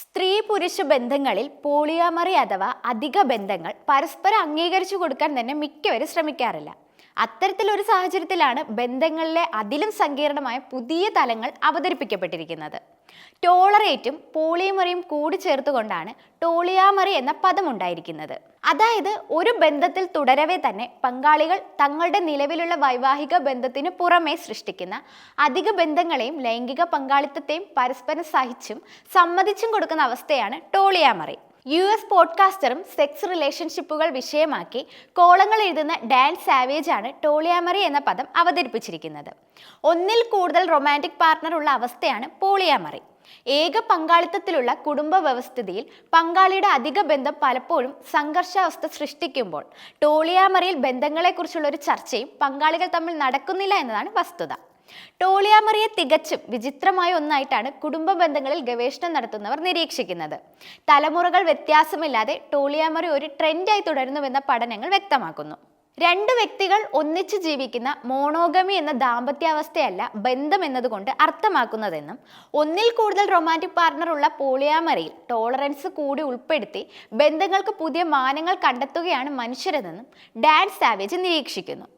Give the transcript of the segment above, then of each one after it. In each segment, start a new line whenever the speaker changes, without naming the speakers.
സ്ത്രീ പുരുഷ ബന്ധങ്ങളിൽ പോളിയാമറി അഥവാ അധിക ബന്ധങ്ങൾ പരസ്പരം അംഗീകരിച്ചു കൊടുക്കാൻ തന്നെ മിക്കവരും ശ്രമിക്കാറില്ല. അത്തരത്തിലൊരു സാഹചര്യത്തിലാണ് ബന്ധങ്ങളിലെ അതിലും സങ്കീർണമായ പുതിയ തലങ്ങൾ അവതരിപ്പിക്കപ്പെട്ടിരിക്കുന്നത്. ടോളറേറ്റും പോളിയമറിയും കൂടി ചേർത്തുകൊണ്ടാണ് ടോളിയാമറി എന്ന പദം ഉണ്ടായിരിക്കുന്നത്. അതായത് ഒരു ബന്ധത്തിൽ തുടരവേ തന്നെ പങ്കാളികൾ തങ്ങളുടെ നിലവിലുള്ള വൈവാഹിക ബന്ധത്തിന് പുറമെ സൃഷ്ടിക്കുന്ന അധിക ബന്ധങ്ങളെയും ലൈംഗിക പങ്കാളിത്തത്തെയും പരസ്പരം സഹിച്ചും സമ്മതിച്ചും കൊടുക്കുന്ന അവസ്ഥയാണ് ടോളിയാമറി. US പോഡ്കാസ്റ്ററും സെക്സ് റിലേഷൻഷിപ്പുകൾ വിഷയമാക്കി കോളങ്ങൾ എഴുതുന്ന ഡാൻ സാവേജ് ആണ് ടോളിയാമറി എന്ന പദം അവതരിപ്പിച്ചിരിക്കുന്നത്. ഒന്നിൽ കൂടുതൽ റൊമാൻറ്റിക് പാർട്ണർ ഉള്ള അവസ്ഥയാണ് പോളിയാമറി. ഏക പങ്കാളിത്തത്തിലുള്ള കുടുംബ വ്യവസ്ഥിതിയിൽ പങ്കാളിയുടെ അധിക ബന്ധം പലപ്പോഴും സംഘർഷാവസ്ഥ സൃഷ്ടിക്കുമ്പോൾ ടോളിയാമറിയിൽ ബന്ധങ്ങളെക്കുറിച്ചുള്ള ഒരു ചർച്ചയും പങ്കാളികൾ തമ്മിൽ നടക്കുന്നില്ല എന്നതാണ് വസ്തുത. ടോളിയാമറിയെ തികച്ചും വിചിത്രമായ ഒന്നായിട്ടാണ് കുടുംബ ബന്ധങ്ങളിൽ ഗവേഷണം നടത്തുന്നവർ നിരീക്ഷിക്കുന്നത്. തലമുറകൾ വ്യത്യാസമില്ലാതെ ടോളിയാമറി ഒരു ട്രെൻഡായി തുടരുന്നുവെന്ന പഠനങ്ങൾ വ്യക്തമാക്കുന്നു. രണ്ട് വ്യക്തികൾ ഒന്നിച്ചു ജീവിക്കുന്ന മോണോഗമി എന്ന ദാമ്പത്യാവസ്ഥയല്ല ബന്ധം എന്നതുകൊണ്ട് അർത്ഥമാക്കുന്നതെന്നും ഒന്നിൽ കൂടുതൽ റൊമാൻറ്റിക് പാർട്ണർ ഉള്ള പോളിയാമറിയിൽ ടോളറൻസ് കൂടി ഉൾപ്പെടുത്തി ബന്ധങ്ങൾക്ക് പുതിയ മാനങ്ങൾ കണ്ടെത്തുകയാണ് മനുഷ്യരെന്നും ഡാൻ സാവേജ് നിരീക്ഷിക്കുന്നു.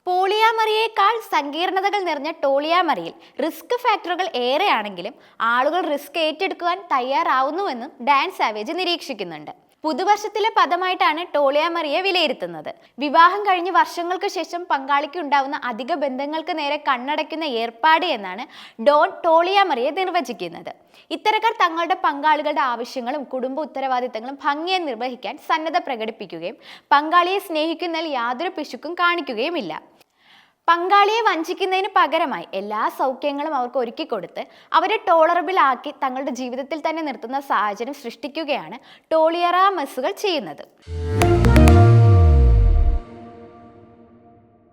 പോളിയാമറിയേക്കാൾ സങ്കീർണതകൾ നിറഞ്ഞ ടോളിയാമറിയിൽ റിസ്ക് ഫാക്ടറുകൾ ഏറെയാണെങ്കിലും ആളുകൾ റിസ്ക് ഏറ്റെടുക്കുവാൻ തയ്യാറാവുന്നുവെന്നും ഡാൻ സാവേജ് നിരീക്ഷിക്കുന്നുണ്ട്. പുതുവർഷത്തിലെ പദമായിട്ടാണ് ടോളിയാമറിയെ വിലയിരുത്തുന്നത്. വിവാഹം കഴിഞ്ഞ് വർഷങ്ങൾക്ക് ശേഷം പങ്കാളിക്ക് ഉണ്ടാവുന്ന അധിക ബന്ധങ്ങൾക്ക് നേരെ കണ്ണടയ്ക്കുന്ന ഏർപ്പാട് എന്നാണ് ഡോൺ ടോളിയാമറിയെ നിർവചിക്കുന്നത്. ഇത്തരക്കാർ തങ്ങളുടെ പങ്കാളികളുടെ ആവശ്യങ്ങളും കുടുംബ ഉത്തരവാദിത്തങ്ങളും ഭംഗിയായി നിർവഹിക്കാൻ സന്നദ്ധ പ്രകടിപ്പിക്കുകയും പങ്കാളിയെ സ്നേഹിക്കുന്നതിൽ യാതൊരു പിശുക്കും കാണിക്കുകയുമില്ല. പങ്കാളിയെ വഞ്ചിക്കുന്നതിന് പകരമായി എല്ലാ സൗഖ്യങ്ങളും അവർക്ക് ഒരുക്കി കൊടുത്ത് അവരെ ടോളറബിൾ ആക്കി തങ്ങളുടെ ജീവിതത്തിൽ തന്നെ നിർത്തുന്ന സാഹചര്യം സൃഷ്ടിക്കുകയാണ് ടോളിയറാമസുകൾ ചെയ്യുന്നത്.